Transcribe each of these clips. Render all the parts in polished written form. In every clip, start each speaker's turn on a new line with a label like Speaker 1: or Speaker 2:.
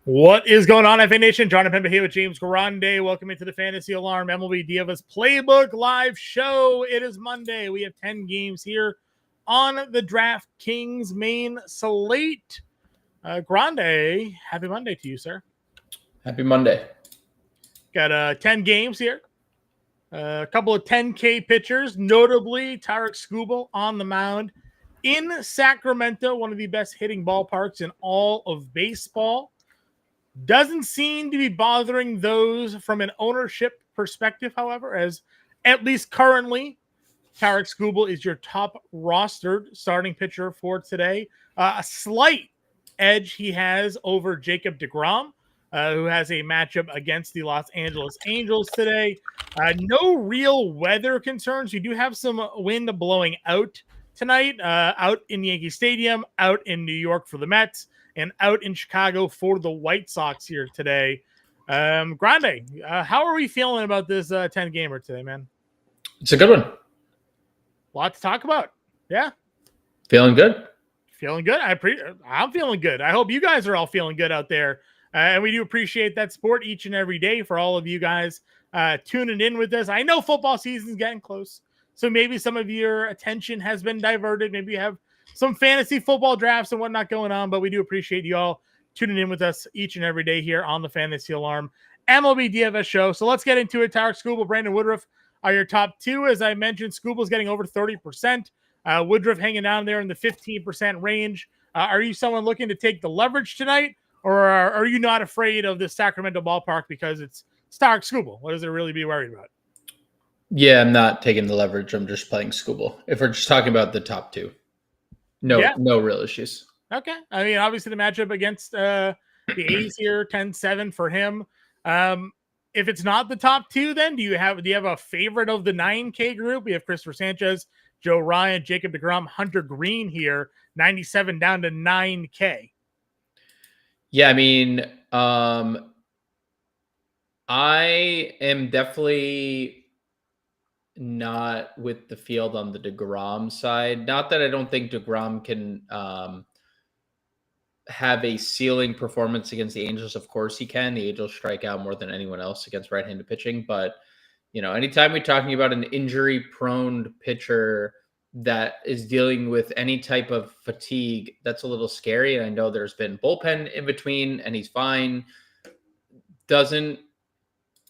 Speaker 1: What is going on, FA Nation? John Pemba here with James Grande. Welcome into the Fantasy Alarm MLB DFS Playbook live show. It is Monday. We have 10 games here on the DraftKings main slate. Grande, happy Monday to you, sir.
Speaker 2: Happy Monday.
Speaker 1: Got 10 games here. A couple of 10K pitchers, notably Tarik Skubal on the mound in Sacramento, one of the best hitting ballparks in all of baseball. Doesn't seem to be bothering those from an ownership perspective, however, as at least currently, Tarik Skubal is your top rostered starting pitcher for today. A slight edge he has over Jacob deGrom, who has a matchup against the Los Angeles Angels today. No real weather concerns. You do have some wind blowing out tonight, out in Yankee Stadium, out in New York for the Mets, and out in Chicago for the White Sox here today. Grande, how are we feeling about this 10-gamer today, man?
Speaker 2: It's a good one.
Speaker 1: A lot to talk about. Yeah.
Speaker 2: Feeling good?
Speaker 1: Feeling good. I'm feeling good. I hope you guys are all feeling good out there. And we do appreciate that support each and every day for all of you guys tuning in with us. I know football season's getting close, so maybe some of your attention has been diverted. Maybe you have some fantasy football drafts and whatnot going on, but we do appreciate you all tuning in with us each and every day here on the Fantasy Alarm MLB DFS show. So let's get into it. Tarik Skubal, Brandon Woodruff are your top two. As I mentioned, Skubal's getting over 30%. Woodruff hanging down there in the 15% range. Are you someone looking to take the leverage tonight, or are you not afraid of the Sacramento ballpark because it's Tarik Skubal? What does it really be worried about?
Speaker 2: Yeah, I'm not taking the leverage. I'm just playing Skubal. If we're just talking about the top two, no real issues.
Speaker 1: Okay. I mean, obviously the matchup against the A's here, 10-7 for him. If it's not the top two, then do you have a favorite of the 9K group? We have Christopher Sanchez, Joe Ryan, Jacob deGrom, Hunter Green here, 97 down to 9K.
Speaker 2: Yeah, I mean, I am definitely not with the field on the deGrom side. Not that I don't think deGrom can have a ceiling performance against the Angels. Of course he can. The Angels strike out more than anyone else against right-handed pitching. But, anytime we're talking about an injury-prone pitcher that is dealing with any type of fatigue, that's a little scary. And I know there's been bullpen in between, and he's fine. Doesn't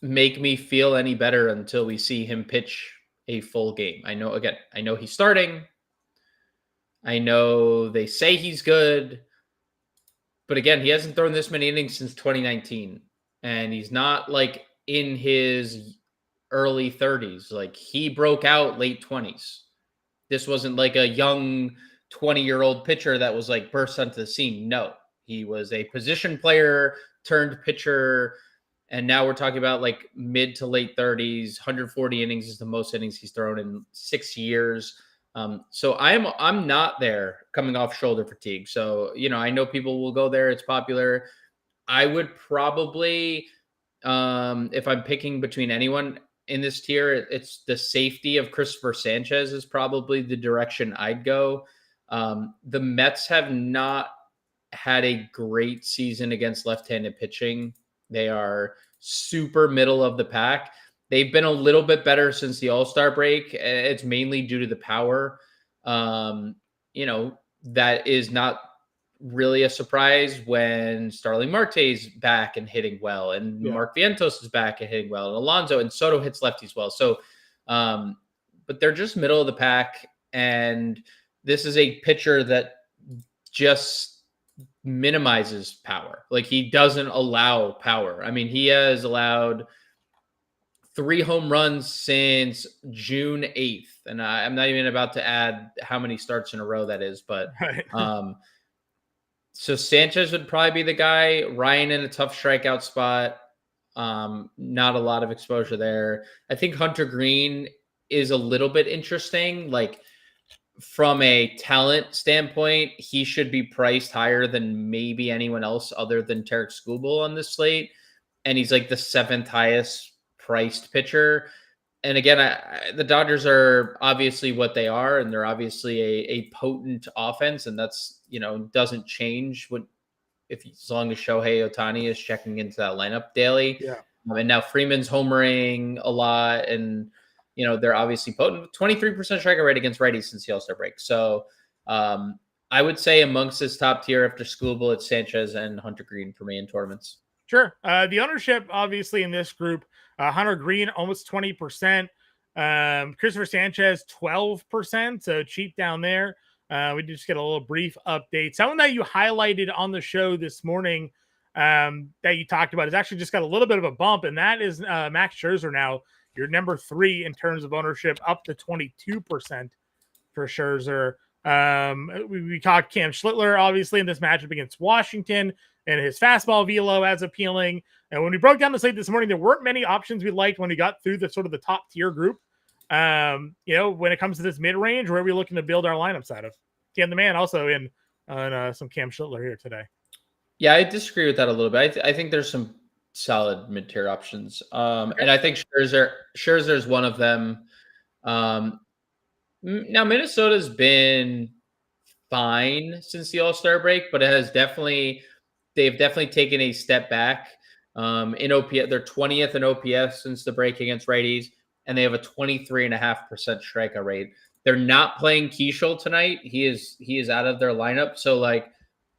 Speaker 2: make me feel any better until we see him pitch a full game. I know he's starting. I know they say he's good. But again, he hasn't thrown this many innings since 2019. And he's not like in his early 30s. Like, he broke out late 20s. This wasn't like a young 20-year-old pitcher that was like burst onto the scene. No, he was a position player turned pitcher. And now we're talking about like mid to late 30s. 140 innings is the most innings he's thrown in 6 years. So I'm not there coming off shoulder fatigue. So, I know people will go there. It's popular. I would probably, if I'm picking between anyone in this tier, it's the safety of Christopher Sanchez is probably the direction I'd go. The Mets have not had a great season against left-handed pitching. They are super middle of the pack. They've been a little bit better since the All-Star break. It's mainly due to the power. That is not really a surprise when Starling Marte's back and hitting well, and Mark Vientos is back and hitting well, and Alonso and Soto hits lefties well. So, but they're just middle of the pack, and this is a pitcher that just minimizes power. Like, he doesn't allow power. I mean, he has allowed 3 home runs since June 8th. And I'm not even about to add how many starts in a row that is. But so Sanchez would probably be the guy. Ryan in a tough strikeout spot. Not a lot of exposure there. I think Hunter Green is a little bit interesting. Like, from a talent standpoint, he should be priced higher than maybe anyone else other than Tarik Skubal on this slate. And he's like the 7th highest priced pitcher. And again, the Dodgers are obviously what they are, and they're obviously a potent offense, and that's, doesn't change as long as Shohei Ohtani is checking into that lineup daily.
Speaker 1: Yeah.
Speaker 2: And now Freeman's homering a lot, and they're obviously potent. 23% strikeout rate against righties since the All-Star break. So I would say amongst this top tier after Skubal, it's Sanchez and Hunter Green for me in tournaments.
Speaker 1: Sure. The ownership, obviously, in this group, Hunter Green, almost 20%. Christopher Sanchez, 12%. So cheap down there. We did just get a little brief update. Someone that you highlighted on the show this morning that you talked about has actually just got a little bit of a bump, and that is Max Scherzer now. You're number 3 in terms of ownership, up to 22% for Scherzer. We talked Cam Schlittler, obviously, in this matchup against Washington, and his fastball velo as appealing. And when we broke down the slate this morning, there weren't many options we liked when we got through the sort of the top tier group. When it comes to this mid range, where are we looking to build our lineups out of? Cam the Man also in on some Cam Schlittler here today.
Speaker 2: Yeah, I disagree with that a little bit. I think there's some solid mid tier options, and I think Scherzer is one of them. Now Minnesota's been fine since the All-Star break, but they've definitely taken a step back. In OPS, they're 20th in OPS since the break against righties, and they have a 23.5% strikeout rate. They're not playing Keishel tonight. He is out of their lineup. So like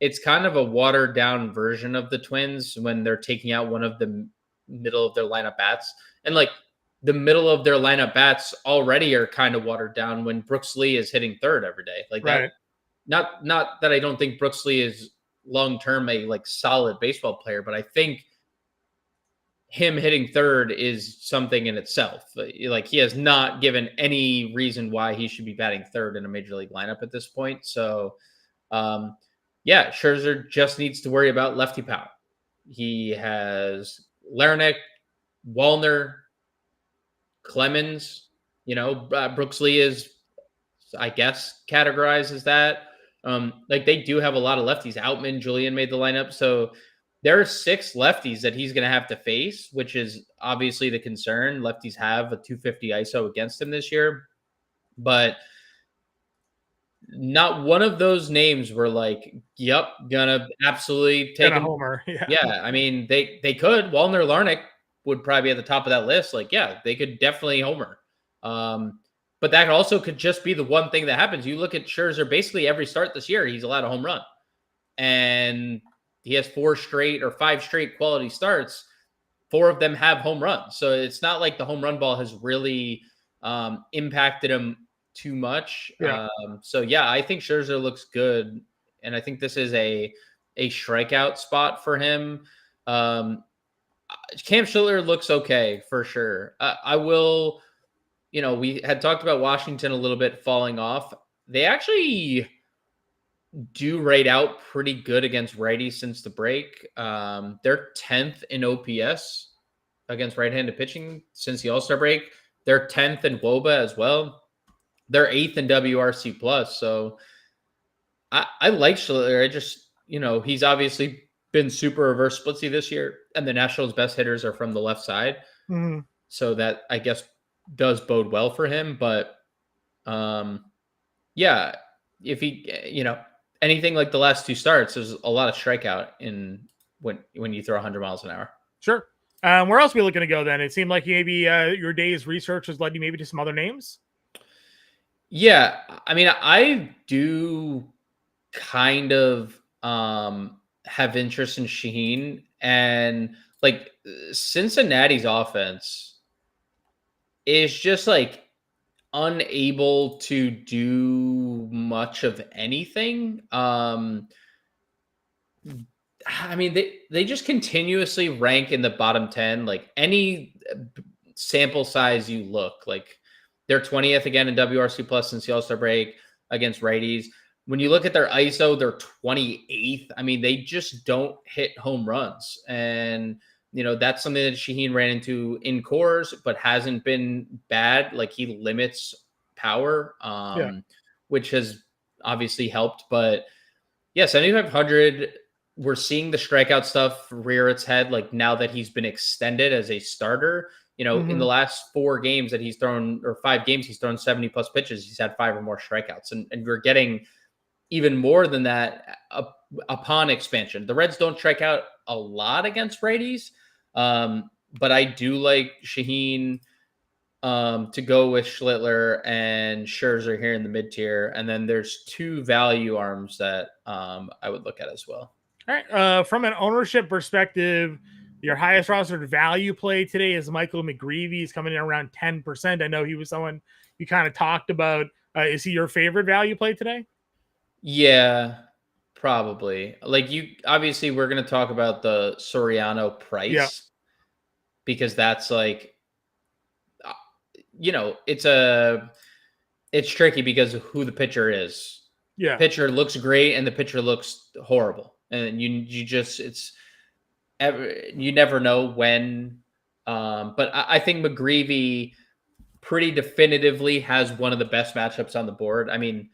Speaker 2: it's kind of a watered down version of the Twins when they're taking out one of the middle of their lineup bats. And like the middle of their lineup bats already are kind of watered down when Brooks Lee is hitting third every day. Like
Speaker 1: right.
Speaker 2: That, not that I don't think Brooks Lee is long-term a like solid baseball player, but I think him hitting third is something in itself. Like he has not given any reason why he should be batting third in a major league lineup at this point. So yeah, Scherzer just needs to worry about lefty power. He has Larinack, Wallner, Clemens, Brooks Lee is, I guess, categorized as that. Like they do have a lot of lefties. Outman, Julian made the lineup. So there are 6 lefties that he's going to have to face, which is obviously the concern. Lefties have a 250 ISO against him this year, but not one of those names were like, yep, gonna absolutely take
Speaker 1: a
Speaker 2: him.
Speaker 1: Homer.
Speaker 2: Yeah. I mean, they could. Wallner, Larnick would probably be at the top of that list. Like, yeah, they could definitely homer. But that also could just be the one thing that happens. You look at Scherzer, basically every start this year, he's allowed a home run. And he has 4 straight or 5 straight quality starts. 4 of them have home runs. So it's not like the home run ball has really impacted him too much.
Speaker 1: Yeah.
Speaker 2: So yeah, I think Scherzer looks good. And I think this is a strikeout spot for him. Cam Schlittler looks okay for sure. I will, we had talked about Washington a little bit falling off. They actually do rate out pretty good against righties since the break. They're 10th in OPS against right-handed pitching since the All-Star break. They're 10th in WOBA as well. They're 8th in WRC plus. So I like Schlittler. I just, he's obviously been super reverse splitsy this year, and the Nationals' best hitters are from the left side.
Speaker 1: Mm-hmm.
Speaker 2: So that, I guess, does bode well for him. But yeah, if he, anything like the last 2 starts, there's a lot of strikeout when you throw 100 miles an hour.
Speaker 1: Sure. Where else are we looking to go then? It seemed like maybe your day's research has led you maybe to some other names.
Speaker 2: Yeah. I mean, I do kind of have interest in Shaheen, and like Cincinnati's offense is just like unable to do much of anything. I mean, they just continuously rank in the bottom 10, like any sample size you look. Like they're 20th again in WRC plus since the All-Star break against righties. When you look at their ISO, they're 28th. I mean, they just don't hit home runs. And, that's something that Shaheen ran into in Coors, but hasn't been bad. Like he limits power, which has obviously helped. But yeah, 7,500, we're seeing the strikeout stuff rear its head. Like now that he's been extended as a starter, in the last 4 games that he's thrown, or 5 games, he's thrown 70 plus pitches. He's had 5 or more strikeouts. And we're getting even more than that upon expansion. The Reds don't strike out a lot against righties, but I do like Shaheen to go with Schlittler and Scherzer here in the mid tier. And then there's 2 value arms that I would look at as well.
Speaker 1: All right. From an ownership perspective, your highest rostered value play today is Michael McGreevy. He's coming in around 10%. I know he was someone you kind of talked about. Is he your favorite value play today?
Speaker 2: Yeah, probably. Like obviously we're going to talk about the Soriano price because that's like, it's tricky because of who the pitcher is.
Speaker 1: Yeah.
Speaker 2: Pitcher looks great and the pitcher looks horrible. And you never know when. But I think McGreevy pretty definitively has one of the best matchups on the board. I mean,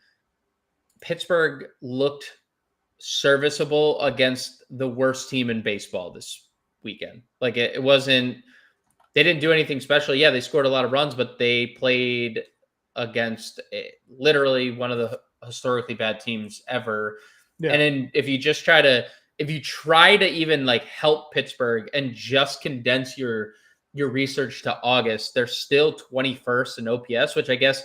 Speaker 2: Pittsburgh looked serviceable against the worst team in baseball this weekend. Like it wasn't, they didn't do anything special. Yeah, they scored a lot of runs, but they played against literally one of the historically bad teams ever. Yeah. And then if you try to even like help Pittsburgh and just condense your research to August, they're still 21st in OPS, which I guess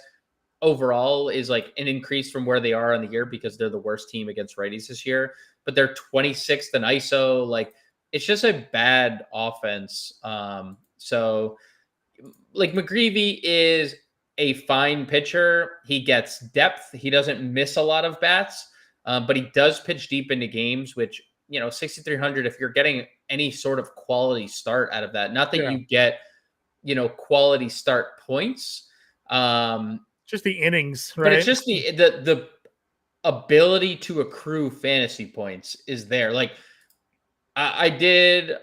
Speaker 2: overall is like an increase from where they are on the year because they're the worst team against righties this year, but they're 26th in ISO. Like it's just a bad offense. So like McGreevy is a fine pitcher. He gets depth. He doesn't miss a lot of bats, but he does pitch deep into games, which, 6,300, if you're getting any sort of quality start out of that, not that you get, quality start points,
Speaker 1: just the innings, right?
Speaker 2: But it's just the ability to accrue fantasy points is there. Like I did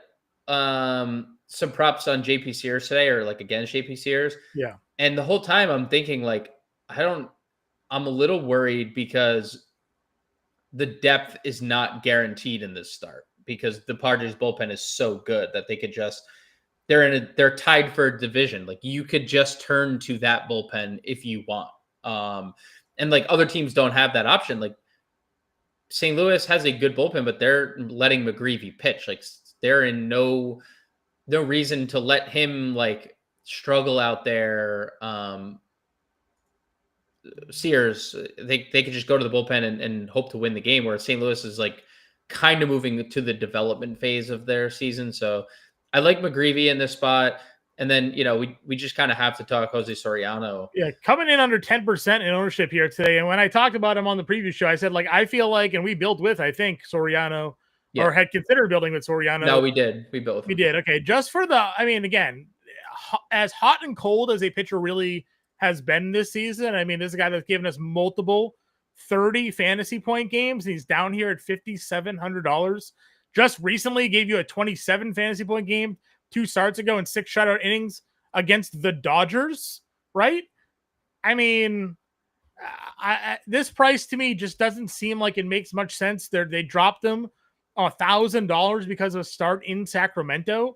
Speaker 2: some props on JP Sears today, or like against JP Sears.
Speaker 1: Yeah.
Speaker 2: And the whole time I'm thinking like, I'm a little worried because the depth is not guaranteed in this start because the Padres bullpen is so good that they could just, they're tied for a division. Like you could just turn to that bullpen if you want. And like other teams don't have that option. Like St. Louis has a good bullpen, but they're letting McGreevy pitch. Like they're in no reason to let him like struggle out there. Sears, they could just go to the bullpen and hope to win the game, where St. Louis is like kind of moving to the development phase of their season. So I like McGreevy in this spot. And then, we just kind of have to talk Jose Soriano.
Speaker 1: Yeah, coming in under 10% in ownership here today. And when I talked about him on the previous show, I said, like, I feel like, and we built with, I think, Soriano, or had considered building with Soriano.
Speaker 2: No, we did. We built.
Speaker 1: We did. Okay. Just for again, as hot and cold as a pitcher really has been this season. I mean, this is a guy that's given us multiple 30 fantasy point games. And he's down here at $5,700. Just recently gave you a 27 fantasy point game 2 starts ago and 6 shutout innings against the Dodgers, right? I mean, this price to me just doesn't seem like it makes much sense. They dropped him $1,000 because of a start in Sacramento,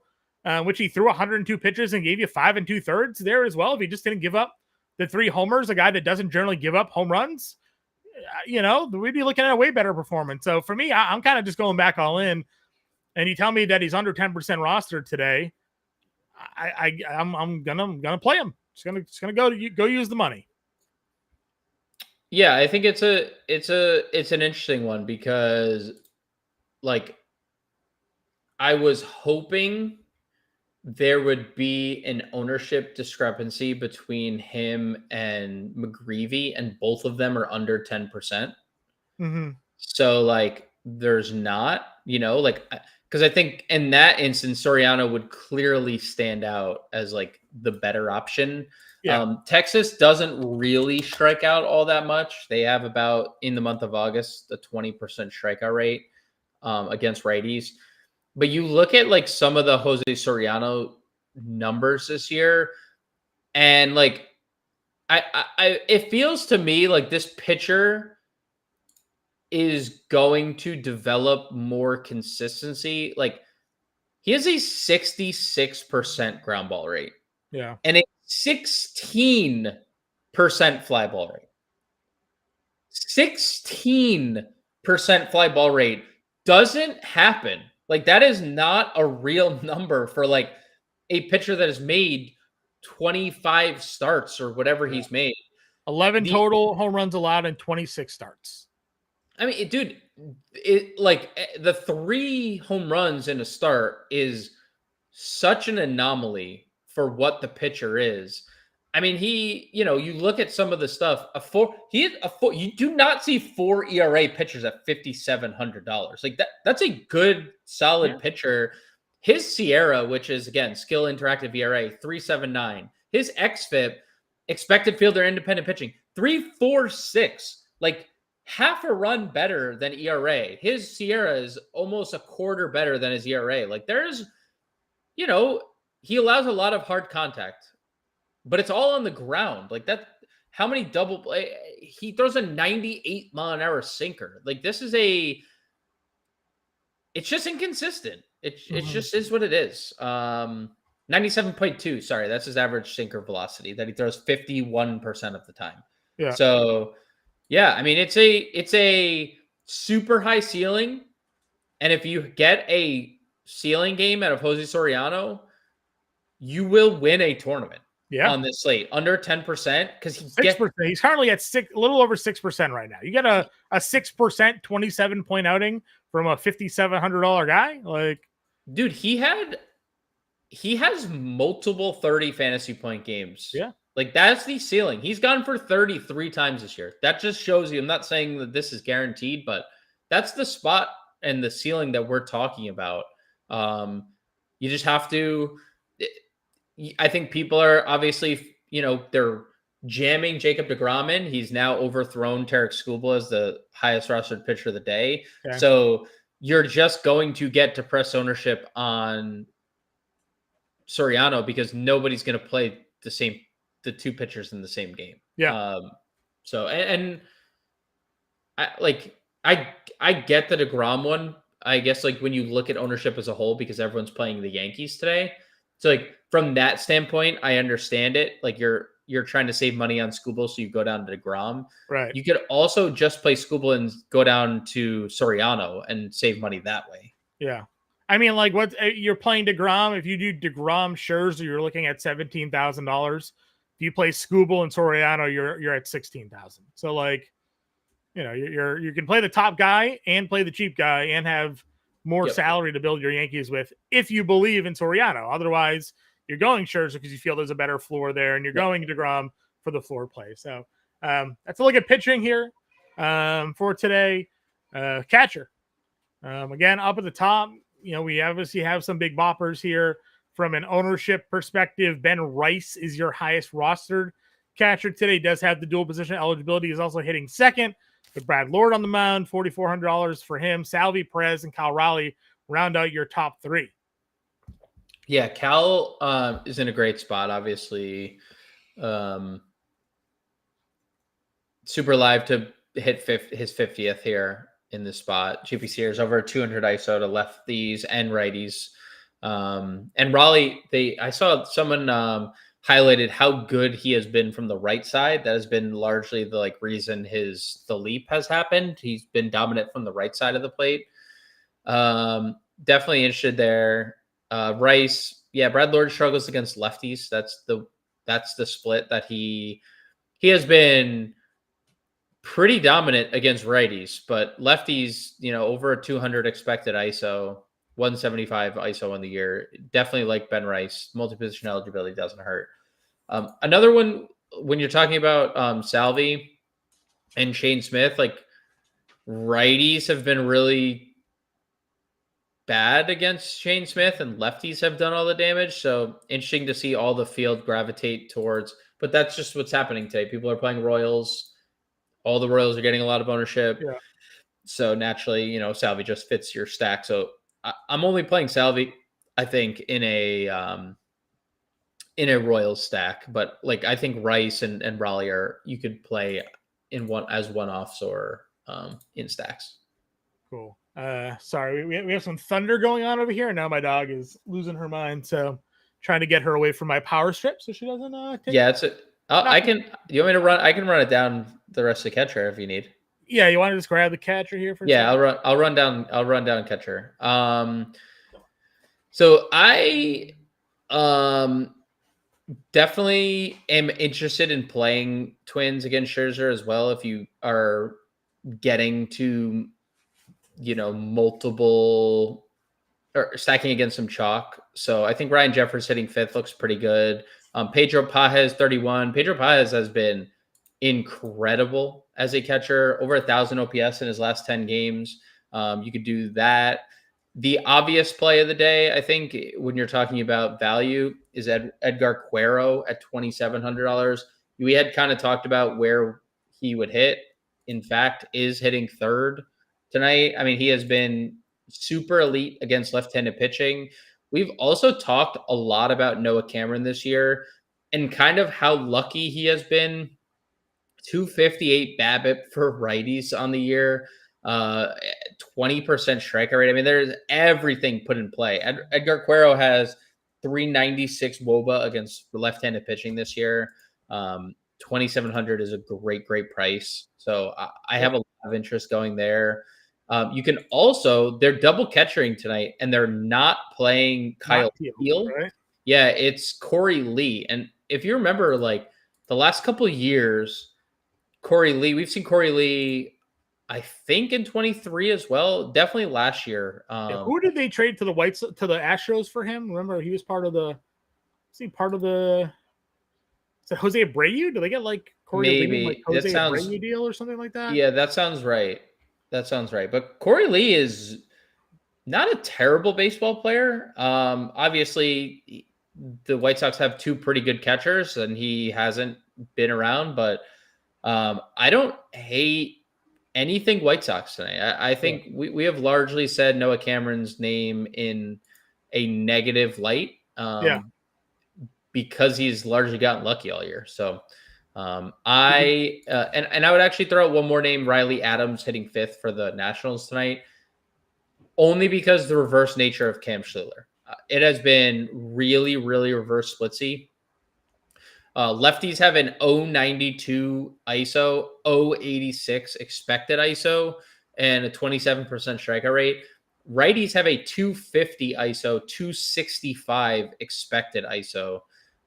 Speaker 1: which he threw 102 pitches and gave you 5 2/3 there as well. If he just didn't give up the 3 homers, a guy that doesn't generally give up home runs, we'd be looking at a way better performance. So for me, I'm kind of just going back all in. And you tell me that he's under 10% rostered today, I'm gonna play him. Just gonna go use the money.
Speaker 2: Yeah, I think it's an interesting one because, like, I was hoping there would be an ownership discrepancy between him and McGreevy, and both of them are under 10%.
Speaker 1: Mm-hmm.
Speaker 2: So, like, there's not, because I think in that instance, Soriano would clearly stand out as like the better option. Yeah. Texas doesn't really strike out all that much. They have about, in the month of August, a 20% strikeout rate against righties. But you look at like some of the Jose Soriano numbers this year, and like it feels to me like this pitcher is going to develop more consistency. Like he has a 66% ground ball rate.
Speaker 1: Yeah.
Speaker 2: And a 16% fly ball rate. 16% fly ball rate doesn't happen. Like, that is not a real number for like a pitcher that has made 25 starts or whatever he's made.
Speaker 1: 11 total home runs allowed in 26 starts.
Speaker 2: I mean, dude, the 3 home runs in a start is such an anomaly for what the pitcher is. I mean, you look at some of the stuff, you do not see 4 ERA pitchers at $5,700. Like that's a good, solid pitcher. His Sierra, which is again, skill interactive ERA, 3.79. His XFIP, expected fielder independent pitching, 3.46. Like half a run better than ERA. His Sierra is almost a quarter better than his ERA. Like there's, he allows a lot of hard contact, but it's all on the ground. Like that, how many double play? He throws a 98-mile-an-hour sinker. Like this is it's just inconsistent. It just is what it is. 97.2. Sorry, that's his average sinker velocity that he throws 51% of the time.
Speaker 1: Yeah.
Speaker 2: So, yeah, I mean, it's a super high ceiling, and if you get a ceiling game out of Jose Soriano, you will win a tournament. On this slate under 10% because
Speaker 1: he's currently at a little over 6% right now. You get a 6% 27-point outing from a $5,700 guy. Like,
Speaker 2: dude, he has multiple 30 fantasy point games.
Speaker 1: Yeah,
Speaker 2: like that's the ceiling. He's gone for 33 times this year. That just shows you. I'm not saying that this is guaranteed, but that's the spot and the ceiling that we're talking about. You just have to. I think people are obviously, they're jamming Jacob deGrom in. He's now overthrown Tarek Skubal as the highest rostered pitcher of the day. Okay. So you're just going to get depressed ownership on Soriano because nobody's going to play the 2 pitchers in the same game.
Speaker 1: Yeah.
Speaker 2: So, and I get the deGrom one. I guess like when you look at ownership as a whole, because everyone's playing the Yankees today. So like from that standpoint, I understand it. Like you're trying to save money on Skubal, so you go down to deGrom.
Speaker 1: Right.
Speaker 2: You could also just play Skubal and go down to Soriano and save money that way.
Speaker 1: Yeah. I mean, like what you're playing deGrom. If you do deGrom Scherzer, you're looking at $17,000. If you play Skubal and Soriano, you're at $16,000. So like, you can play the top guy and play the cheap guy and have more salary to build your Yankees with if you believe in Soriano. Otherwise, you're going Scherzer because you feel there's a better floor there, and you're going deGrom for the floor play. So that's a look at pitching here for today. Catcher. Again, up at the top, we obviously have some big boppers here. From an ownership perspective, Ben Rice is your highest rostered catcher today. Does have the dual position eligibility. Is also hitting second. With Brad Lord on the mound, $4,400 for him. Salvi, Perez, and Cal Raleigh round out your top 3.
Speaker 2: Yeah, Cal is in a great spot, obviously. Super live to hit his 50th here in this spot. GPC is over 200 ISO to lefties and righties. And Raleigh, I saw someone highlighted how good he has been from the right side. That has been largely the reason the leap has happened. He's been dominant from the right side of the plate. Definitely interested there. Rice, yeah, Brad Lord struggles against lefties. That's the split that he has been pretty dominant against righties, but lefties, over a 200 expected ISO, 175 ISO on the year. Definitely like Ben Rice. Multi-position eligibility doesn't hurt. Another one, when you're talking about Salvi and Shane Smith, righties have been really bad against Shane Smith and lefties have done all the damage. So interesting to see all the field gravitate towards, but that's just what's happening today. People are playing Royals. All the Royals are getting a lot of ownership.
Speaker 1: Yeah.
Speaker 2: So naturally, Salvi just fits your stack. So I'm only playing Salvi, I think, in a Royals stack, but I think Rice and Raleigh you could play in one-offs or in stacks.
Speaker 1: Cool. Sorry, we have some thunder going on over here, and now my dog is losing her mind. So trying to get her away from my power strip so she doesn't take.
Speaker 2: Yeah, it's I can. You want me to run? I can run it down the rest of the catcher if you need.
Speaker 1: Yeah, you want to just grab the catcher here for a
Speaker 2: Yeah,
Speaker 1: second?
Speaker 2: I'll run down catcher. So I definitely am interested in playing Twins against Scherzer as well. If you are getting to, multiple or stacking against some chalk. So I think Ryan Jeffers hitting fifth looks pretty good. Pedro Pajes 31. Pedro Pajes has been incredible as a catcher, over 1,000 OPS in his last 10 games. You could do that. The obvious play of the day, I think, when you're talking about value, is Edgar Quero at $2,700. We had kind of talked about where he would hit. In fact, is hitting third tonight. I mean, he has been super elite against left-handed pitching. We've also talked a lot about Noah Cameron this year and kind of how lucky he has been. 258 BABIP for righties on the year, 20% strikeout rate. I mean, there's everything put in play. Edgar Quero has 396 WOBA against left-handed pitching this year. 2,700 is a great price. So I have a lot of interest going there. You can also, they're double catching tonight, and they're not playing Kyle Steele.
Speaker 1: Right?
Speaker 2: Yeah, it's Corey Lee. And if you remember, like the last couple of years, we've seen Corey Lee, I think in 23 as well. Definitely last year.
Speaker 1: Who did they trade to the Astros for him? Remember, he was part of the. Is he part of the? Is it Jose Abreu? Do they get like Corey Lee, like Jose Abreu deal or something like that?
Speaker 2: Yeah, that sounds right. But Corey Lee is not a terrible baseball player. Obviously, the White Sox have two pretty good catchers, and he hasn't been around. But I don't hate anything White Sox tonight. I think we have largely said Noah Cameron's name in a negative light. Because he's largely gotten lucky all year. So I would actually throw out one more name, Riley Adams hitting fifth for the Nationals tonight, only because the reverse nature of Cam Schiller. It has been really reverse splitsy. Lefties have an 092 ISO, 086 expected ISO, and a 27% strikeout rate. Righties have a 250 ISO, 265 expected ISO.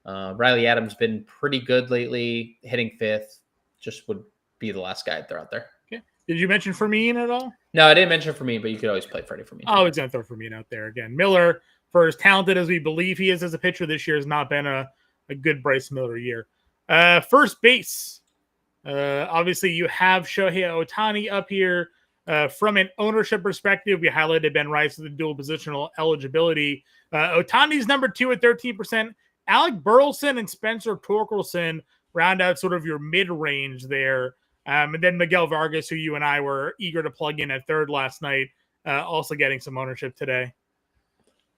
Speaker 2: Riley Adams been pretty good lately, hitting fifth. Just would be the last guy I'd throw out there.
Speaker 1: Okay. Did you mention Fermin at all?
Speaker 2: No, I didn't mention Fermin, but you could always play Freddie Fermin.
Speaker 1: Oh, it's going to throw Fermin out there again. Miller, for as talented as we believe he is as a pitcher this year, has not been a good Bryce Miller year. First base. Obviously, you have Shohei Ohtani up here. From an ownership perspective, we highlighted Ben Rice with the dual positional eligibility. Ohtani's number 2 at 13%. Alec Burleson and Spencer Torkelson round out sort of your mid-range there. And then Miguel Vargas, who you and I were eager to plug in at third last night, also getting some ownership today.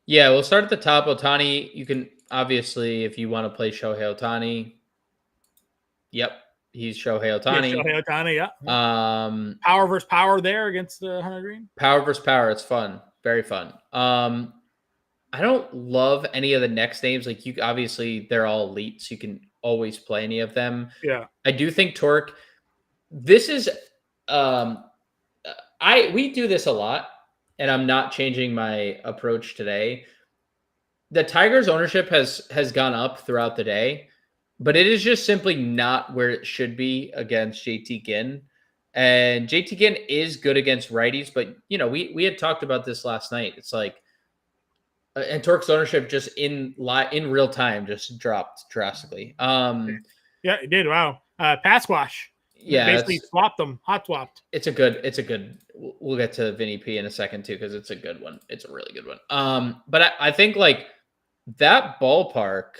Speaker 2: Yeah, we'll start at the top. Ohtani, you can obviously, if you want to play Shohei Ohtani, yep, he's Shohei Ohtani.
Speaker 1: Yeah, Shohei Ohtani, yeah. Power versus power there against Hunter Green.
Speaker 2: Power versus power. It's fun. Very fun. I don't love any of the next names. Like obviously they're all elite, so you can always play any of them.
Speaker 1: Yeah.
Speaker 2: I do think Torque. This is we do this a lot, and I'm not changing my approach today. The Tigers' ownership has gone up throughout the day, but it is just simply not where it should be against JT Ginn. And JT Ginn is good against righties, but we had talked about this last night. It's like, and Torque's ownership just in real time just dropped drastically.
Speaker 1: Yeah, it did. Wow. Pass wash.
Speaker 2: Yeah,
Speaker 1: basically swapped them, hot swapped.
Speaker 2: It's a good. We'll get to Vinny P in a second too, because it's a good one. It's a really good one. But I think like that ballpark,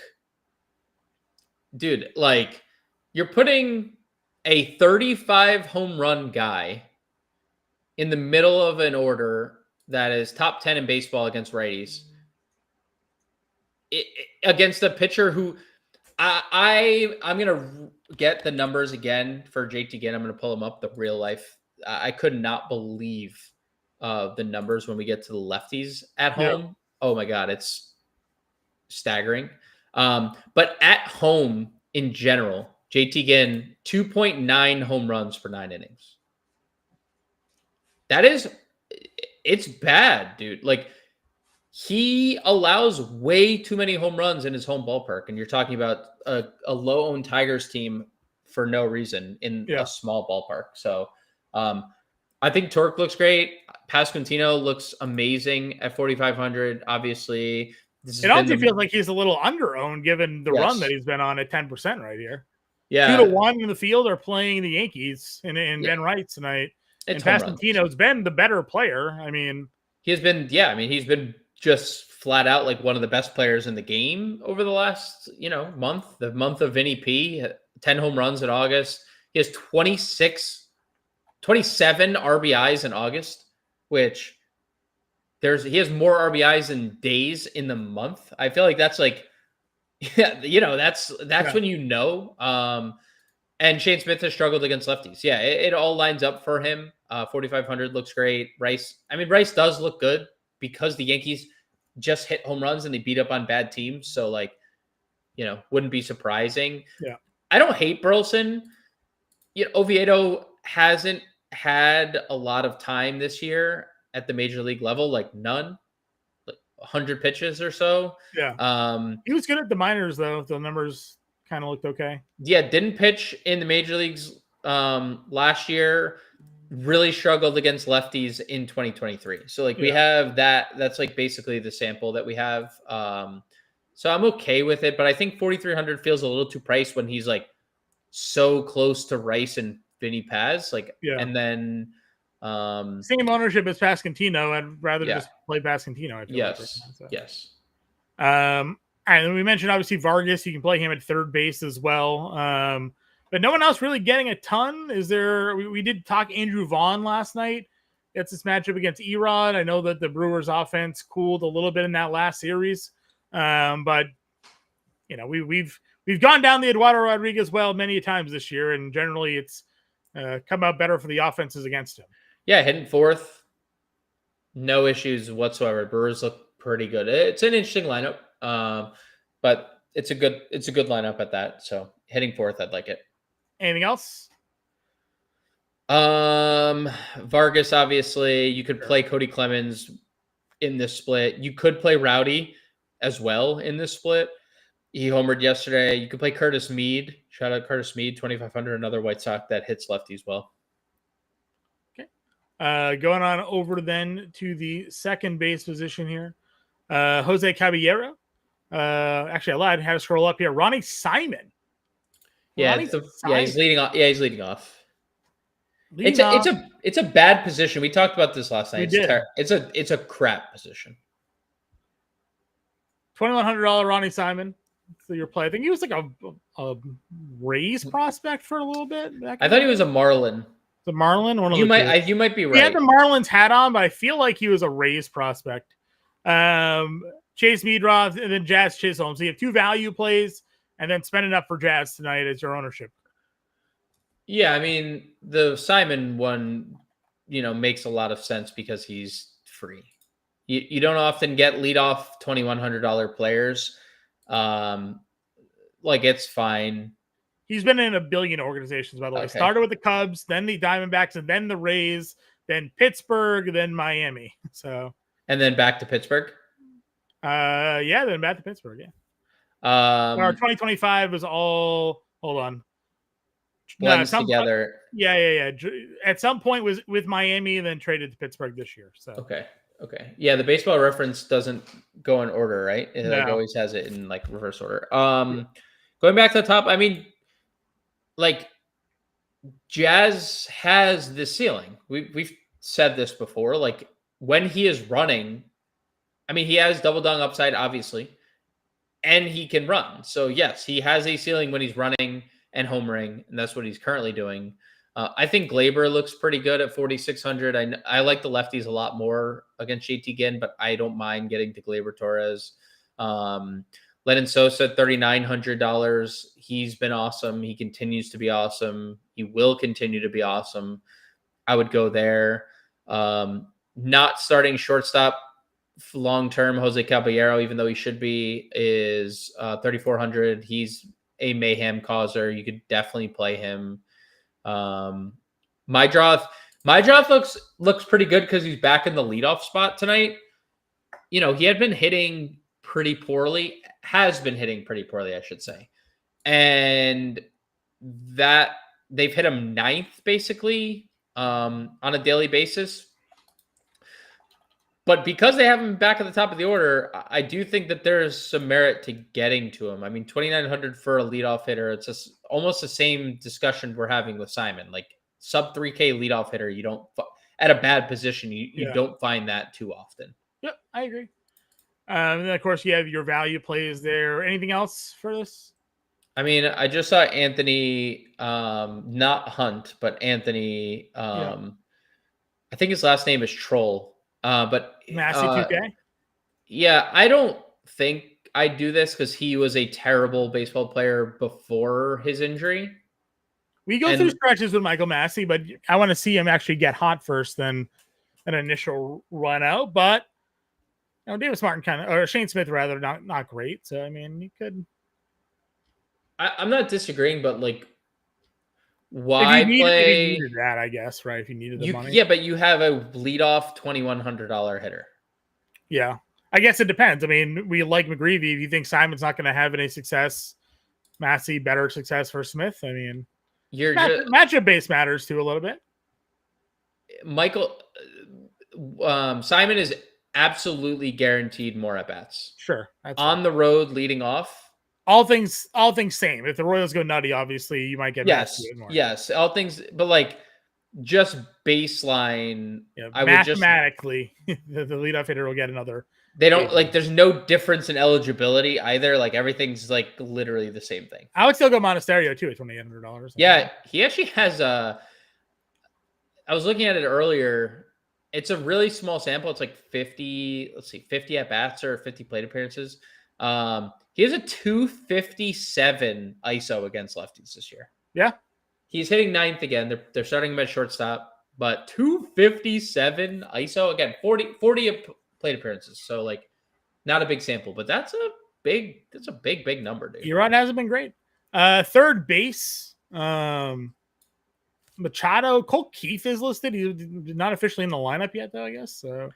Speaker 2: dude. Like you're putting a 35 home run guy in the middle of an order that is top 10 in baseball against righties. Against a pitcher who I'm gonna get the numbers again for JT Ginn. I'm gonna pull them up, the real life. I could not believe the numbers when we get to the lefties at home. Yeah. Oh my god, it's staggering. But at home in general, JT Ginn 2.9 home runs for 9 innings. it's bad, dude. Like, he allows way too many home runs in his home ballpark, and you're talking about a low-owned Tigers team for no reason in a small ballpark. So I think Torque looks great. Pasquantino looks amazing at 4,500. Obviously,
Speaker 1: it honestly feels like he's a little under-owned given the run that he's been on at 10% right here.
Speaker 2: Yeah,
Speaker 1: 2-1 in the field are playing the Yankees and Ben Wright tonight. And Pasquantino's been the better player. I mean,
Speaker 2: he's been just flat out like one of the best players in the game over the last, month. The month of Vinny P, 10 home runs in August. He has 27 RBIs in August, which he has more RBIs in days in the month. I feel like that's like, that's when and Shane Smith has struggled against lefties. Yeah, it all lines up for him. 4,500 looks great. Rice does look good because the Yankees just hit home runs and they beat up on bad teams. So, like, wouldn't be surprising.
Speaker 1: Yeah.
Speaker 2: I don't hate Burleson. Oviedo hasn't had a lot of time this year at the major league level, like none, like 100 pitches or so.
Speaker 1: Yeah. He was good at the minors, though. The numbers kind of looked okay.
Speaker 2: Yeah, didn't pitch in the major leagues last year. Really struggled against lefties in 2023. So like we have that's like basically the sample that we have. So I'm okay with it, but I think 4,300 feels a little too priced when he's like so close to Rice and Vinny Paz. And then
Speaker 1: same ownership as Pasquantino. I'd rather just play Pasquantino. I feel
Speaker 2: yes.
Speaker 1: And we mentioned obviously Vargas. You can play him at third base as well. But no one else really getting a ton. Is there? We did talk Andrew Vaughn last night. It's this matchup against Erod. I know that the Brewers' offense cooled a little bit in that last series, but we've gone down the Eduardo Rodriguez well many times this year, and generally it's come out better for the offenses against him.
Speaker 2: Yeah, hitting fourth, no issues whatsoever. Brewers look pretty good. It's an interesting lineup, but it's a good lineup at that. So hitting fourth, I'd like it.
Speaker 1: Anything else?
Speaker 2: Vargas, obviously. You could play Cody Clemens in this split. You could play Rowdy as well in this split. He homered yesterday. You could play Curtis Mead. Shout out Curtis Mead, 2,500, another White Sox that hits lefties well.
Speaker 1: Okay. Going on over then to the second base position here. Jose Caballero. Actually, I lied. I had to scroll up here. Ronnie Simon.
Speaker 2: He's leading off. Yeah, he's leading off. It's a bad position. We talked about this last night. It's a crap position.
Speaker 1: $2,100 Ronnie Simon. So your play. I think he was like a Rays prospect for a little bit.
Speaker 2: I thought he was a Marlin.
Speaker 1: The Marlin.
Speaker 2: You might be right.
Speaker 1: He had the Marlins hat on, but I feel like he was a Rays prospect. Chase Meadroth and then Jazz Chisholm. So you have two value plays. And then spending up for Jazz tonight as your ownership.
Speaker 2: Yeah, I mean, the Simon one, makes a lot of sense because he's free. You don't often get leadoff $2,100 players. It's fine.
Speaker 1: He's been in a billion organizations, by the way. Started with the Cubs, then the Diamondbacks, and then the Rays, then Pittsburgh, then Miami. So.
Speaker 2: And then back to Pittsburgh?
Speaker 1: Then back to Pittsburgh, yeah. Our 2025 was all. Hold on.
Speaker 2: Blends together.
Speaker 1: Yeah. At some point was with Miami, and then traded to Pittsburgh this year. So
Speaker 2: okay. Yeah, the Baseball Reference doesn't go in order, right? It always has it in like reverse order. Going back to the top, I mean, like Jazz has the ceiling. We've said this before. Like when he is running, I mean, he has double dong upside, obviously. And he can run. So, yes, he has a ceiling when he's running and homering, and that's what he's currently doing. I think Glaber looks pretty good at 4,600. I like the lefties a lot more against JT Ginn, but I don't mind getting to Glaber Torres. Lennon Sosa, $3,900. He's been awesome. He continues to be awesome. He will continue to be awesome. I would go there. Not starting shortstop long-term, Jose Caballero, even though he should be, is 3,400. He's a mayhem causer. You could definitely play him. My draw, My job looks pretty good because he's back in the leadoff spot tonight. He had been hitting pretty poorly, has been hitting pretty poorly, I should say. And that they've hit him ninth basically on a daily basis. But because they have him back at the top of the order, I do think that there's some merit to getting to him. I mean, 2,900 for a leadoff hitter. It's just almost the same discussion we're having with Simon. Like sub 3K leadoff hitter, you don't at a bad position. You don't find that too often.
Speaker 1: Yep, I agree. And then of course you have your value plays there. Anything else for this?
Speaker 2: I mean, I just saw Anthony, not Hunt, but Anthony. I think his last name is Troll. But
Speaker 1: Massey 2K?
Speaker 2: Yeah, I don't think I do this because he was a terrible baseball player before his injury.
Speaker 1: We go through stretches with Michael Massey, but I want to see him actually get hot first than an initial run out. But Davis Martin or Shane Smith rather not great. So I mean, you could.
Speaker 2: I'm not disagreeing, but like, why
Speaker 1: if you
Speaker 2: play
Speaker 1: needed that? I guess right. If you needed the money,
Speaker 2: yeah, but you have a leadoff $2,100 hitter.
Speaker 1: Yeah, I guess it depends. I mean, we like McGreevy. If you think Simon's not going to have any success, Massey better success for Smith. I mean, matchup base matters too a little bit.
Speaker 2: Michael Simon is absolutely guaranteed more at bats.
Speaker 1: Sure,
Speaker 2: that's on the road leading off.
Speaker 1: All things same. If the Royals go nutty, obviously you might get more.
Speaker 2: Yes, all things, but like just baseline.
Speaker 1: Yeah, mathematically, the leadoff hitter will get another.
Speaker 2: They don't like. There's no difference in eligibility either. Like everything's like literally the same thing.
Speaker 1: I would still go Monasterio too at $2,800.
Speaker 2: Yeah, he actually has a. I was looking at it earlier. It's a really small sample. It's like 50. Let's see, 50 at bats or 50 plate appearances. He has a 257 ISO against lefties this year.
Speaker 1: Yeah.
Speaker 2: He's hitting ninth again. They're starting him at shortstop, but 257 ISO again, 40 plate appearances. So like not a big sample, but that's a big number, dude.
Speaker 1: Your run hasn't been great. Third base, Machado, Cole Keith is listed. He's not officially in the lineup yet though, I guess. So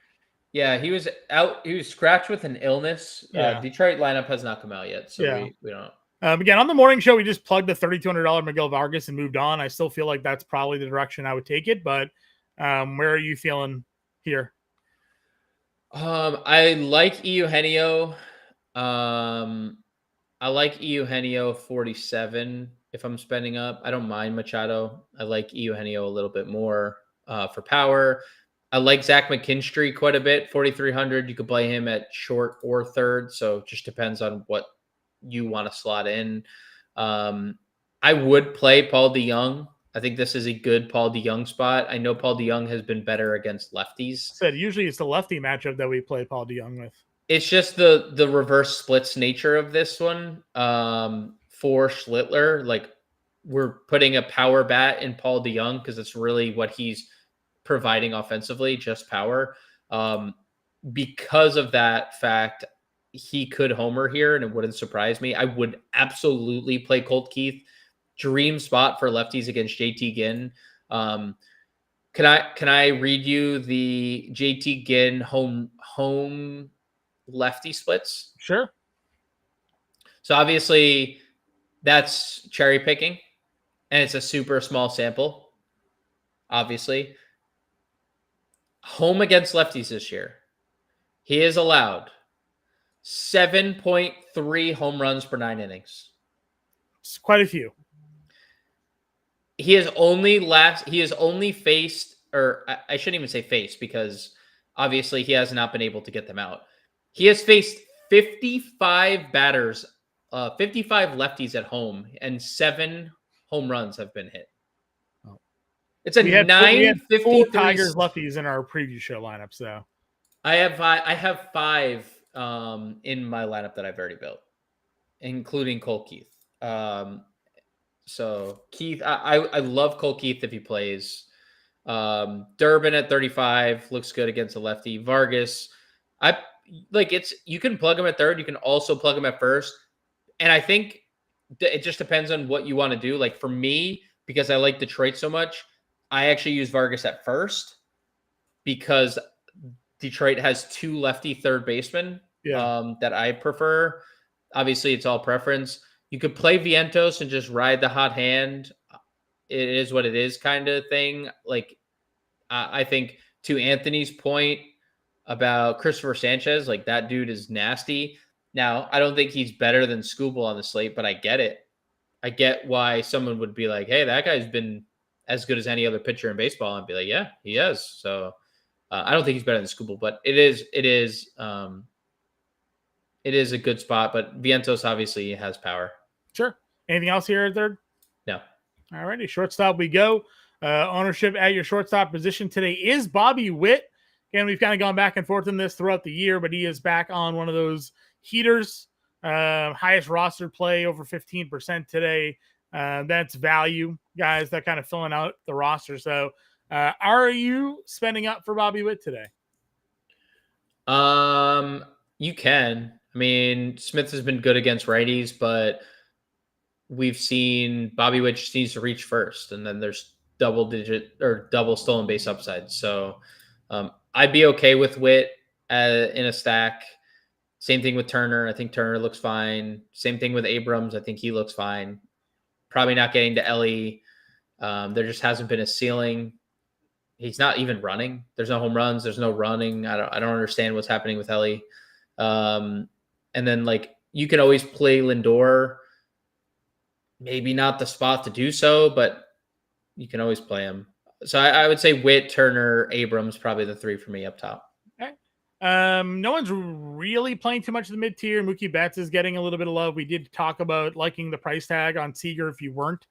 Speaker 2: yeah, he was out. He was scratched with an illness.
Speaker 1: Yeah.
Speaker 2: Detroit lineup has not come out yet, so we don't.
Speaker 1: Again, on the morning show, we just plugged the $3,200 Miguel Vargas and moved on. I still feel like that's probably the direction I would take it, but where are you feeling here?
Speaker 2: I like Eugenio. I like Eugenio 47 if I'm spending up. I don't mind Machado. I like Eugenio a little bit more for power. I like Zach McKinstry quite a bit, 4,300. You could play him at short or third, so it just depends on what you want to slot in. I would play Paul DeJong. I think this is a good Paul DeJong spot. I know Paul DeJong has been better against lefties.
Speaker 1: Usually it's the lefty matchup that we play Paul DeJong with.
Speaker 2: It's just the reverse splits nature of this one. For Schlittler, like we're putting a power bat in Paul DeJong because it's really what he's providing offensively, just power. Because of that fact, he could homer here, and it wouldn't surprise me. I would absolutely play Colt Keith. Dream spot for lefties against JT Ginn. Can I read you the JT Ginn home lefty splits?
Speaker 1: Sure.
Speaker 2: So obviously that's cherry picking, and it's a super small sample. Obviously, home against lefties this year, he is allowed 7.3 home runs per 9 innings.
Speaker 1: It's quite a few.
Speaker 2: He has only faced, or I shouldn't even say faced, because obviously he has not been able to get them out. He has faced 55 batters, 55 lefties at home, and 7 home runs have been hit.
Speaker 1: Oh.
Speaker 2: It's a 953
Speaker 1: Tigers lefties in our preview show lineups, though.
Speaker 2: I have 5 in my lineup that I've already built, including Cole Keith. So Keith, I love Cole Keith if he plays. Durbin at 35 looks good against a lefty. Vargas, you can plug him at third. You can also plug him at first. And I think it just depends on what you want to do. Like for me, because I like Detroit so much, I actually use Vargas at first because Detroit has 2 lefty third basemen that I prefer. Obviously, it's all preference. You could play Vientos and just ride the hot hand. It is what it is kind of thing. Like, I think to Anthony's point about Christopher Sanchez, like that dude is nasty. Now, I don't think he's better than Skubal on the slate, but I get it. I get why someone would be like, hey, that guy's been as good as any other pitcher in baseball. And be like, yeah, he has. So I don't think he's better than Skubal, but it is a good spot. But Vientos obviously has power.
Speaker 1: Sure. Anything else here at third?
Speaker 2: No.
Speaker 1: All righty. Shortstop we go. Ownership at your shortstop position today is Bobby Witt. Again, we've kind of gone back and forth in this throughout the year, but he is back on one of those heaters. Highest roster play, over 15% today. That's value, guys. That kind of filling out the roster. So, are you spending up for Bobby Witt today?
Speaker 2: You can. I mean, Smith has been good against righties, but we've seen Bobby Witt just needs to reach first, and then there's double stolen base upside. So, I'd be okay with Witt in a stack. Same thing with Turner. I think Turner looks fine. Same thing with Abrams. I think he looks fine. Probably not getting to Ellie. There just hasn't been a ceiling. He's not even running. There's no home runs. There's no running. I don't understand what's happening with Ellie. And then like you can always play Lindor. Maybe not the spot to do so, but you can always play him. So I would say Witt, Turner, Abrams, probably the 3 for me up top.
Speaker 1: Okay. No one's really playing too much of the mid-tier. Mookie Betts is getting a little bit of love. We did talk about liking the price tag on Seager if you weren't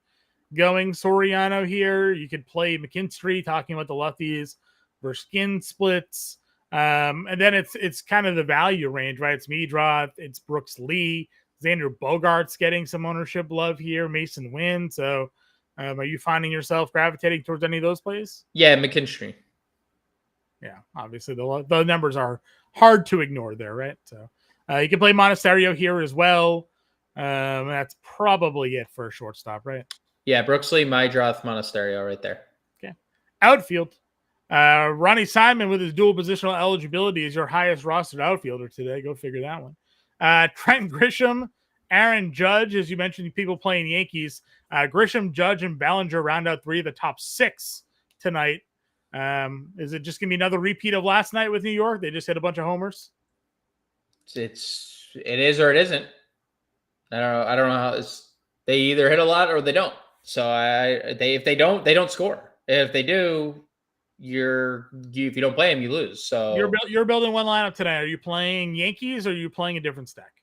Speaker 1: going Soriano here. You could play McKinstry, talking about the lefties versus skin splits. And then it's kind of the value range, right? It's Medrath, it's Brooks Lee, Xander Bogart's getting some ownership love here, Mason Wynn. So are you finding yourself gravitating towards any of those plays?
Speaker 2: Yeah, McKinstry.
Speaker 1: Yeah, obviously the numbers are hard to ignore there, right? So you can play Monasterio here as well. That's probably it for a shortstop, right?
Speaker 2: Yeah, Brooksley, Medrath, Monasterio right there.
Speaker 1: Okay. Outfield. Ronnie Simon with his dual positional eligibility is your highest rostered outfielder today. Go figure that one. Trent Grisham, Aaron Judge, as you mentioned, people playing Yankees. Grisham, Judge, and Bellinger round out 3 of the top 6 tonight. Is it just gonna be another repeat of last night with New York? They just hit a bunch of homers.
Speaker 2: It is or it isn't. I don't know how they either hit a lot or they don't. So if they don't score. If they do, if you don't play them, you lose. So
Speaker 1: you're building one lineup today. Are you playing Yankees or are you playing a different stack?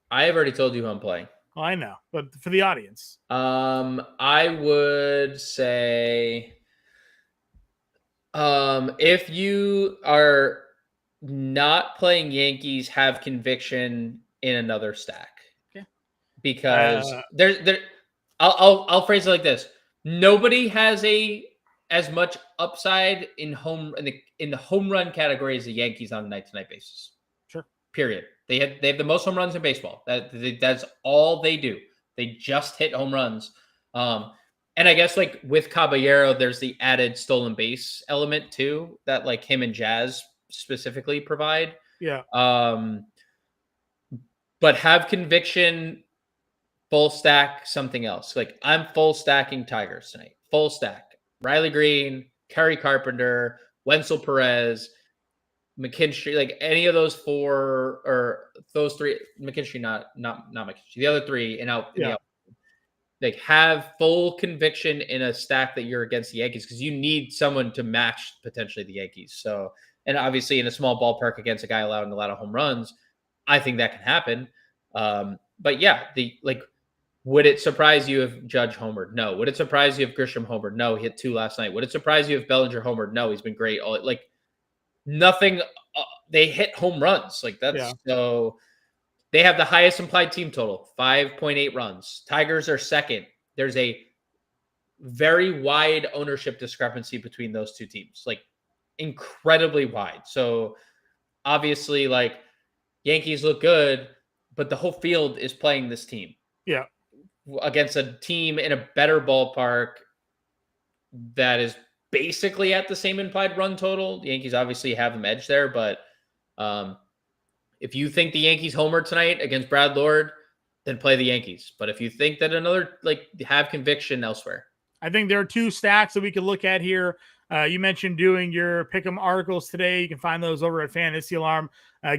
Speaker 2: I have already told you who I'm playing.
Speaker 1: Well, I know, but for the audience,
Speaker 2: I would say, if you are not playing Yankees, have conviction in another stack.
Speaker 1: Okay.
Speaker 2: Because I'll phrase it like this: nobody has as much upside in the home run category as the Yankees on a night-to-night basis.
Speaker 1: Sure.
Speaker 2: Period. They have the most home runs in baseball. That's all they do. They just hit home runs. And I guess like with Caballero, there's the added stolen base element too that like him and Jazz specifically provide.
Speaker 1: Yeah.
Speaker 2: But have conviction, full stack something else. Like I'm full stacking Tigers tonight. Full stack. Riley Green, Kerry Carpenter, Wenzel Perez, McKinstry, like any of those 4 or those 3, McKinstry, not McKinstry, the other 3 and out.
Speaker 1: Yeah.
Speaker 2: Like have full conviction in a stack that you're against the Yankees because you need someone to match potentially the Yankees. So, and obviously in a small ballpark against a guy allowing a lot of home runs, I think that can happen. But yeah, would it surprise you if Judge homered? No. Would it surprise you if Grisham homered? No, he hit 2 last night. Would it surprise you if Bellinger homered? No, he's been great. Nothing. They hit home runs like that's so. They have the highest implied team total, 5.8 runs. Tigers are second. There's a very wide ownership discrepancy between those 2 teams, like incredibly wide. So obviously, like Yankees look good, but the whole field is playing this team.
Speaker 1: Yeah.
Speaker 2: Against a team in a better ballpark that is basically at the same implied run total. The Yankees obviously have them edged there, but if you think the Yankees homer tonight against Brad Lord, then play the Yankees. But if you think that have conviction elsewhere.
Speaker 1: I think there are two stacks that we could look at here. You mentioned doing your pick'em articles today. You can find those over at Fantasy Alarm.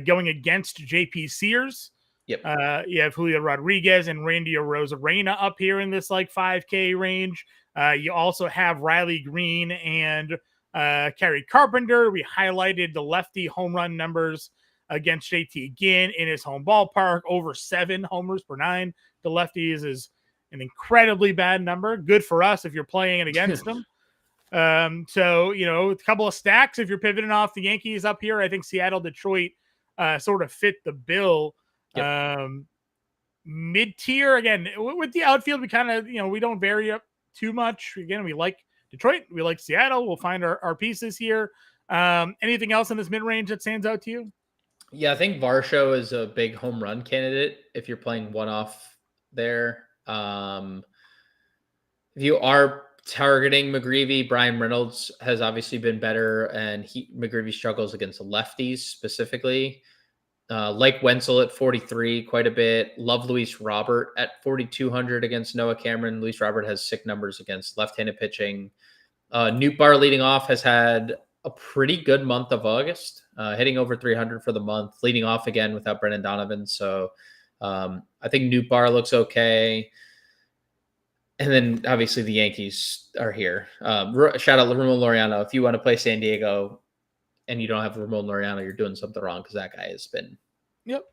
Speaker 1: Going against JP Sears.
Speaker 2: Yep.
Speaker 1: You have Julio Rodriguez and Randy Arozarena up here in this like 5K range. You also have Riley Green and Kerry Carpenter. We highlighted the lefty home run numbers against JT again in his home ballpark. Over 7 homers per 9. The lefties is an incredibly bad number. Good for us if you're playing it against them. So, a couple of stacks if you're pivoting off the Yankees up here. I think Seattle, Detroit sort of fit the bill. Yep. Mid-tier, again, with the outfield, we kind of, we don't vary up too much. Again, we like Detroit. We like Seattle. We'll find our pieces here. Anything else in this mid-range that stands out to you?
Speaker 2: Yeah, I think Varsho is a big home run candidate if you're playing one-off there. If you are targeting McGreevy, Brian Reynolds has obviously been better, and McGreevy struggles against the lefties specifically. Like Wenzel at 43 quite a bit. Love Luis Robert at 4,200 against Noah Cameron. Luis Robert has sick numbers against left-handed pitching. Newt Bar leading off has had a pretty good month of August, hitting over 300 for the month, leading off again without Brendan Donovan. So I think Newt Bar looks okay. And then obviously the Yankees are here. Shout out Ramon Laureano. If you want to play San Diego and you don't have Ramon Laureano, you're doing something wrong because that guy has been.
Speaker 1: Yep.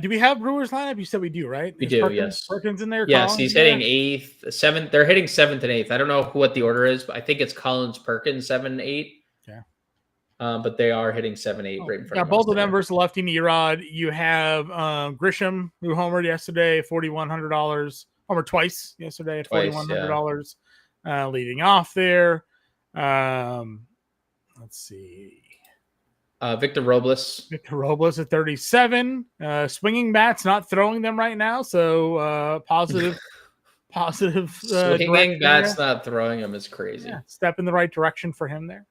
Speaker 1: Do we have Brewers lineup? You said we do, right?
Speaker 2: We do,
Speaker 1: Perkins,
Speaker 2: yes.
Speaker 1: Perkins in there?
Speaker 2: Yes,
Speaker 1: Collins
Speaker 2: he's hitting 8th, 7th. They're hitting 7th and 8th. I don't know what the order is, but I think it's Collins, Perkins, 7, 8.
Speaker 1: Yeah.
Speaker 2: But they are hitting 7, 8 right in front of us.
Speaker 1: Both of them versus lefty Nerod. You have Grisham, who homered yesterday, $4,100. Homered twice yesterday at $4,100. Leading off there. Let's see.
Speaker 2: Victor Robles.
Speaker 1: Victor Robles at 37. Swinging bats, not throwing them right now. So positive.
Speaker 2: Swinging bats, not throwing them is crazy.
Speaker 1: Yeah, step in the right direction for him there.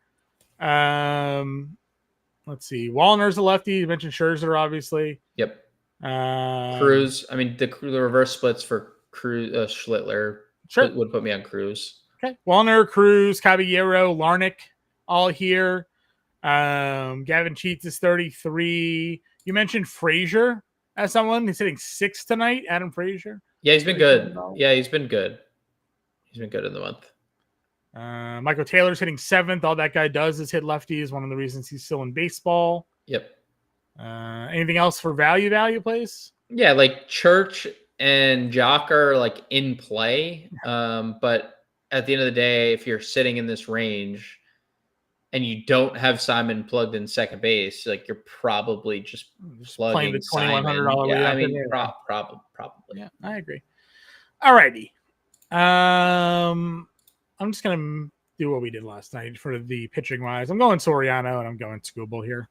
Speaker 1: Let's see. Wallner's a lefty. You mentioned Scherzer, obviously.
Speaker 2: Yep. Cruz. I mean, the reverse splits for Cruz, Schlittler would put me on Cruz.
Speaker 1: Okay. Wallner, Cruz, Caballero, Larnick, all here. Gavin Cheats is 33. You mentioned Frazier as someone. He's hitting 6 tonight. Adam Frazier.
Speaker 2: Yeah, he's been good. Yeah, he's been good. He's been good in the month.
Speaker 1: Michael Taylor's hitting 7th. All that guy does is hit lefties. One of the reasons he's still in baseball.
Speaker 2: Yep.
Speaker 1: Anything else for value plays?
Speaker 2: Yeah, like Church and Jock are like in play. But at the end of the day, if you're sitting in this range and you don't have Simon plugged in second base, like you're probably just
Speaker 1: playing the $2,100.
Speaker 2: Yeah, I mean, probably.
Speaker 1: Yeah, I agree. All righty. I'm just gonna do what we did last night for the pitching wise. I'm going Soriano and I'm going Skubal here.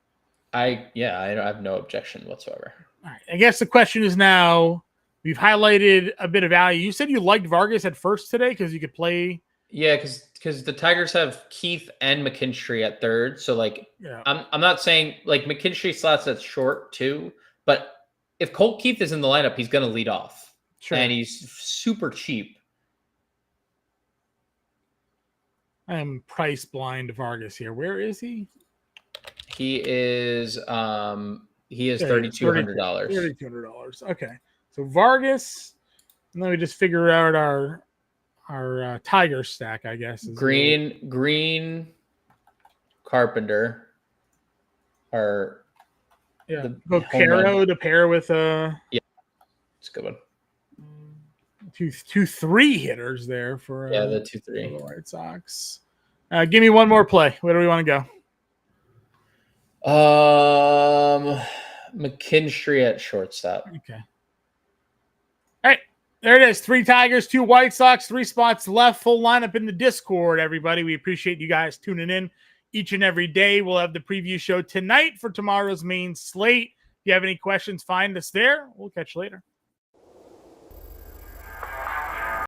Speaker 2: I have no objection whatsoever.
Speaker 1: All right. I guess the question is now, we've highlighted a bit of value. You said you liked Vargas at first today because you could play.
Speaker 2: Yeah, because the Tigers have Keith and McKinstry at third. So I'm not saying like McKinstry slots at short too, but if Colt Keith is in the lineup, he's gonna lead off. Sure. And he's super cheap.
Speaker 1: I'm price blind Vargas here. Where is he?
Speaker 2: He is $3,200.
Speaker 1: $3,200. Okay. So Vargas, and then we just figure out our Tiger stack, I guess.
Speaker 2: Green, Carpenter are
Speaker 1: Caro to pair with
Speaker 2: yeah, it's a good one.
Speaker 1: 2-3 hitters there for
Speaker 2: the 2-3
Speaker 1: the White Sox. Give me one more play. Where do we want to
Speaker 2: go? McKinstry at shortstop.
Speaker 1: Okay. All right. There it is. 3 Tigers, 2 White Sox, 3 spots left. Full lineup in the Discord, everybody. We appreciate you guys tuning in each and every day. We'll have the preview show tonight for tomorrow's main slate. If you have any questions, find us there. We'll catch you later.